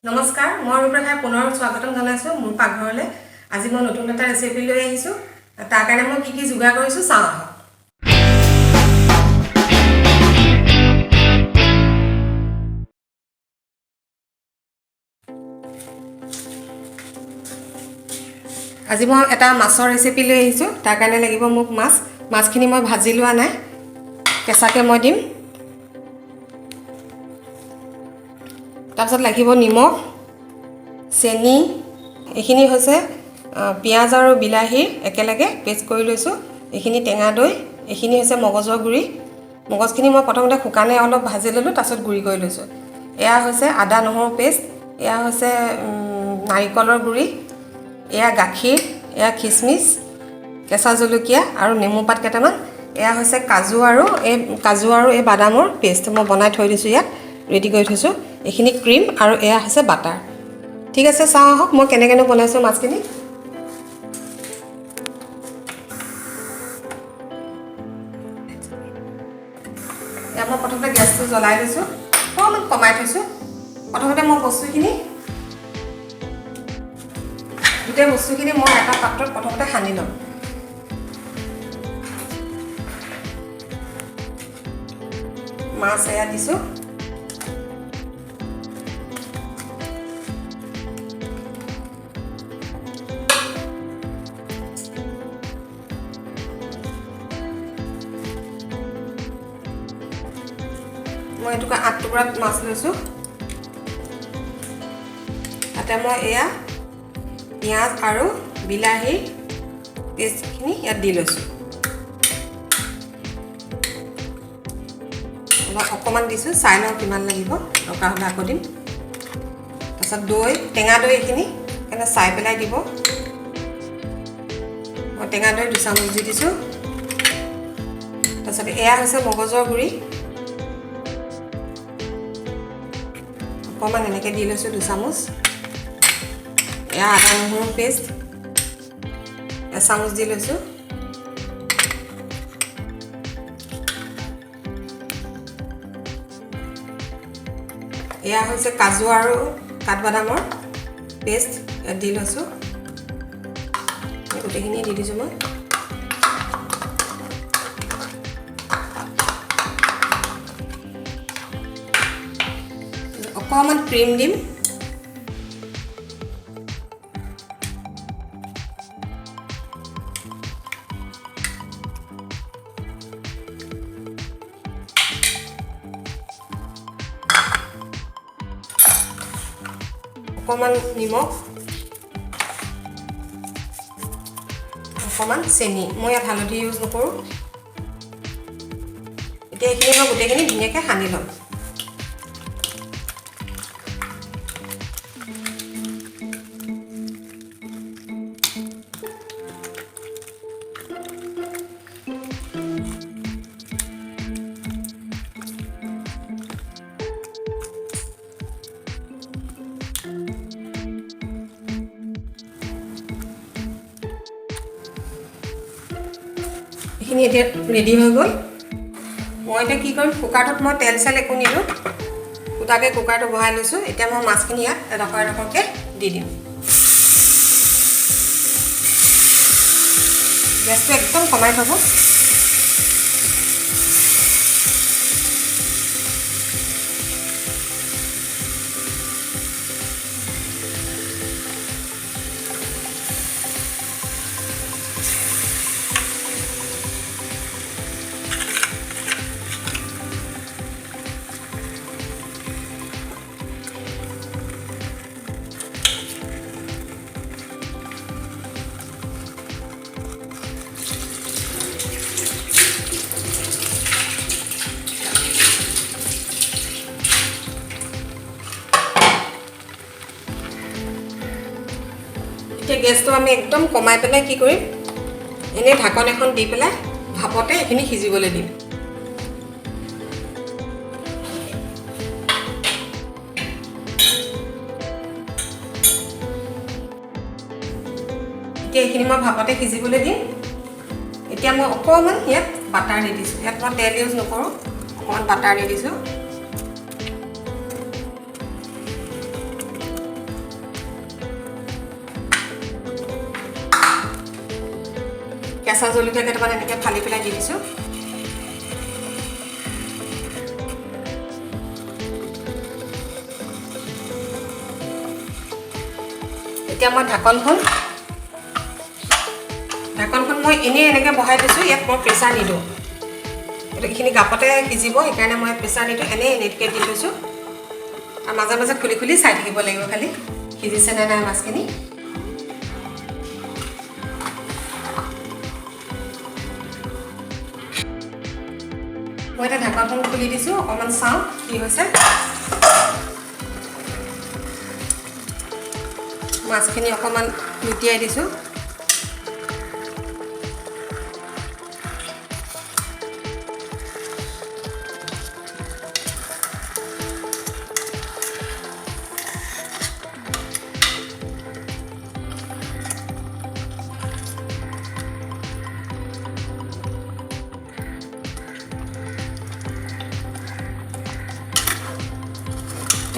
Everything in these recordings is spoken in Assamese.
নমস্কাৰ মই ৰূপৰেখাই পুনৰ স্বাগতম জনাইছো মোৰ পাকঘৰলৈ আজি মই নতুন এটা ৰেচিপি লৈ আহিছো তাৰ কাৰণে মই কি যোগাৰ কৰিছো চাওঁ আজি মই এটা মাছৰ ৰেচিপি লৈ আহিছো তাৰ কাৰণে লাগিব মোক মাছখিনি মই ভাজি লোৱা নাই কেঁচাকে মই দিম তাৰপিছত লাগিব নিমখ চেনি এইখিনি হৈছে পিয়াজ আৰু বিলাহী একেলগে পেষ্ট কৰি লৈছো এইখিনি টেঙা দৈ এইখিনি হৈছে মগজৰ গুৰি মগজখিনি মই প্ৰথমতে শুকানে অলপ ভাজি ললো তাৰপিছত গুৰি কৰি লৈছো এয়া হৈছে আদা নহৰু পেষ্ট এয়া হৈছে নাৰিকলৰ গুৰি এয়া গাখীৰ এয়া খিচমিচ কেঁচা জলকীয়া আৰু নেমু পাত কেইটামান এয়া হৈছে কাজু আৰু এই বাদামৰ পেষ্ট মই বনাই থৈ দিছো ইয়াত ৰেডি কৰি থৈছো এইখিনি ক্ৰীম আৰু এয়া হৈছে বাটাৰ ঠিক আছে চাওঁ আহক মই কেনেকৈ বনাইছো মাছখিনি এয়া মই প্ৰথমতে গেছটো জ্বলাই লৈছো অলপ কমাই থৈছো প্ৰথমতে মই বস্তুখিনি গোটেই বস্তুখিনি মই এটা পাত্ৰত প্ৰথমতে সানি লম মাছ এয়া দিছো মই এটুকুৰা 8 টুকুৰা মাছ লৈছো তাতে মই এয়া পিয়াজ আৰু বিলাহী পেষ্টখিনি ইয়াত দি লৈছো অকমান দিছো চাই লওঁ কিমান লাগিব দৰকাৰ হ'লে আকৌ দিম তাৰপিছত দৈ টেঙা দৈ এইখিনি এনে চাই পেলাই দিব মই টেঙা দৈ 2 চামুচ দি দিছো তাৰপিছত এয়া হৈছে মগজৰ গুৰি অকমান এনেকৈ দি লৈছো 2 চামুচ এয়া আদা নহৰু পেষ্ট 1 চামুচ দি লৈছো এয়া হৈছে কাজু আৰু কাঠবাদামৰ পেষ্ট দি লৈছো গোটেইখিনি দি দিছো মই অকমান ক্ৰীম দিম অকমান নিমখ অকমান চেনি মই ইয়াত হালধি ইউজ নকৰো এতিয়া এইখিনি মই গোটেইখিনি ধুনীয়াকৈ সানি ল'ম এইখিনি এতিয়া ৰেডি হৈ গ'ল মই এতিয়া কি কৰিম কুকাৰটোত মই তেল চেল একো নিদিওঁ গোটাকৈ কুকাৰটো বহাই লৈছোঁ এতিয়া মই মাছখিনি ইয়াত এডোখৰকৈ দি দিম গেছটো একদম কমাই থ'ব এতিয়া গেছটো আমি একদম কমাই পেলাই কি কৰিম এনে ঢাকন এখন দি পেলাই ভাপতে এখিনি সিজিবলৈ দিম এতিয়া এখিনি মই ভাপতে সিজিবলৈ দিম এতিয়া মই অকমান ইয়াত বাটাৰ দি দিছো ইয়াত মই তেল ইউজ নকৰো অকমান বাটাৰ দি দিছো কেঁচা জলকীয়া কেইটামান এনেকৈ ফালি পেলাই দি দিছোঁ। এতিয়া মই ঢাকনখন মই এনেই এনেকৈ বহাই দিছোঁ। ইয়াত মই প্ৰেছাৰ নিদিওঁ, এইখিনি গাপতে সিজিব, সেইকাৰণে মই প্ৰেছাৰ নিদিওঁ, এনেই এনেকৈ দি লৈছোঁ। আৰু মাজে মাজে খুলি খুলি চাই থাকিব লাগিব, খালি সিজিছে নে নাই মাছখিনি। মই এতিয়া ঢাকনখন খুলি দিছোঁ, অকণমান চাওঁ কি হৈছে। মাছখিনি অকণমান লুটিয়াই দিছোঁ।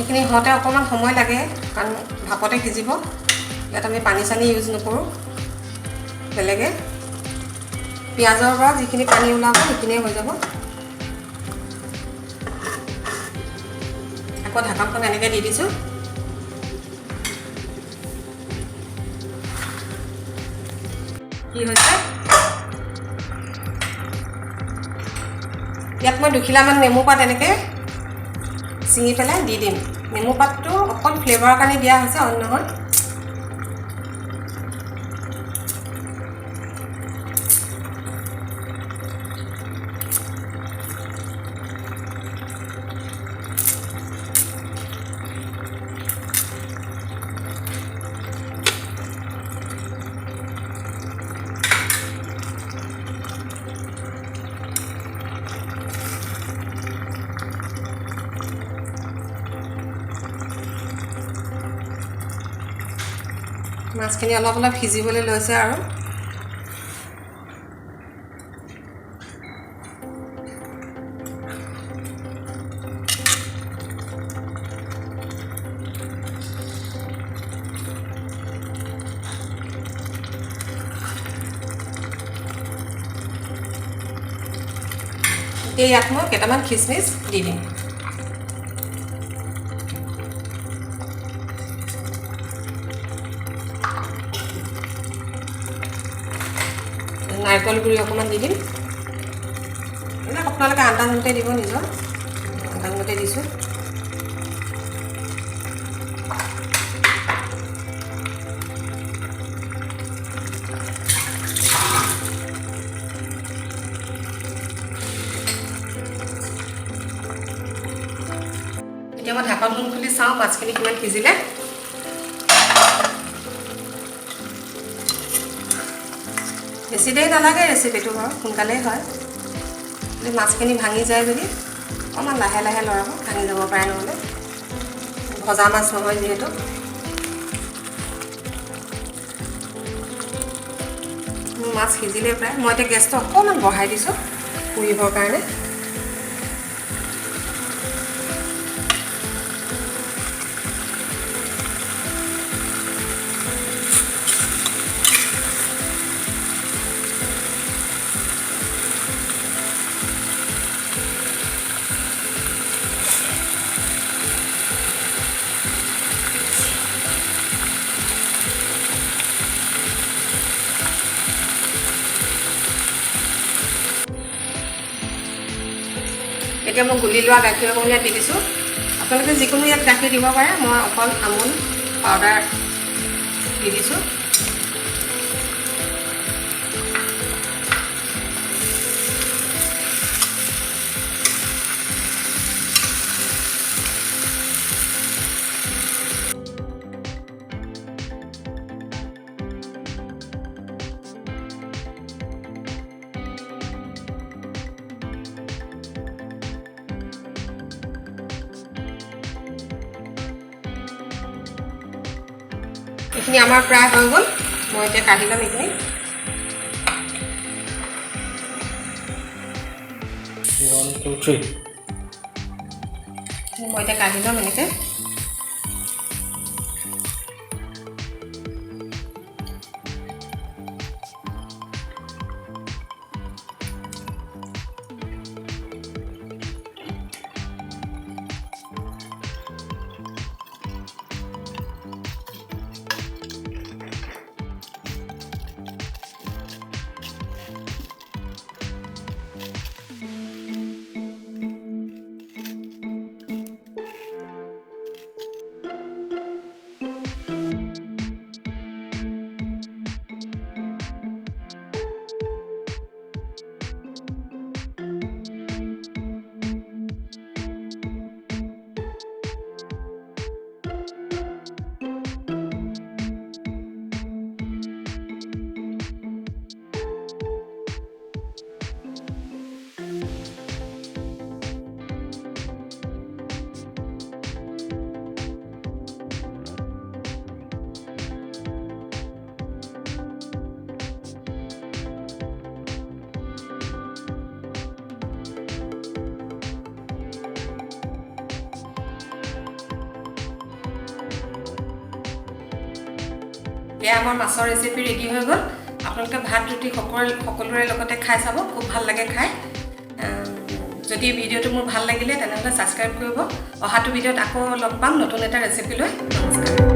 এইখিনি হওঁতে অকণমান সময় লাগে, কাৰণ ভাপতে সিজিব। ইয়াত আমি পানী চানী ইউজ নকৰোঁ বেলেগে। পিঁয়াজৰ পৰা যিখিনি পানী ওলাব সেইখিনিয়ে হৈ যাব। আকৌ ঢাকনখন এনেকৈ দি দিছোঁ। কি হৈছে, ইয়াত মই 2 খিলামান নেমু পাত এনেকৈ ছিঙি পেলাই দি দিম। নেমু পাতটো অকল ফ্লেভাৰৰ কাৰণে দিয়া হৈছে, অন্য নহয়। মাছখিনি অলপ অলপ সিজিবলৈ লৈছে আৰু ইয়াত মই কেইটামান খিচমিচ দি দিম। নাৰিকল গুড়ি অকণমান দি দিম। এইবিলাক আপোনালোকে আন্দাজমতে দিব, নিজৰ আন্দাজমতে দিছোঁ। এতিয়া মই ঢাকনখন খুলি চাওঁ মাছখিনি কিমান সিজিলে। বেছি দেৰি নালাগে ৰেচিপিটো, বাৰু সোনকালেই হয়। মাছখিনি ভাঙি যায় যদি অকণমান লাহে লাহে লৰাব, ভাঙি যাব পাৰে নহ'লে। ভজা মাছ নহয় যিহেতু। মাছ সিজিলে প্ৰায়। মই এতিয়া গেছটো অকণমান বঢ়াই দিছোঁ পুৰিবৰ কাৰণে। এতিয়া মই গুলি লোৱা গাখীৰ অকণ ইয়াত দি দিছোঁ। আপোনালোকে যিকোনো ইয়াত গাখীৰ দিব পাৰে, মই অকল আমুল পাউডাৰ দি দিছোঁ। এইখিনি আমাৰ প্ৰায় হৈ গ'ল। মই এতিয়া কাঢ়ি ল'ম এইখিনি। মই এতিয়া কাঢ়ি ল'ম এনেকৈ। এতিয়া আমাৰ মাছৰ ৰেচিপি ৰেডি হৈ গ'ল আপোনালোকে ভাত ৰুটি সকলোৰে লগতে খাই চাব খুব ভাল লাগে খাই যদি ভিডিঅ'টো মোৰ ভাল লাগিলে তেনেহ'লে ছাবস্ক্ৰাইব কৰিব অহাটো ভিডিঅ'ত আকৌ লগ পাম নতুন এটা ৰেচিপি লৈ নমস্কাৰ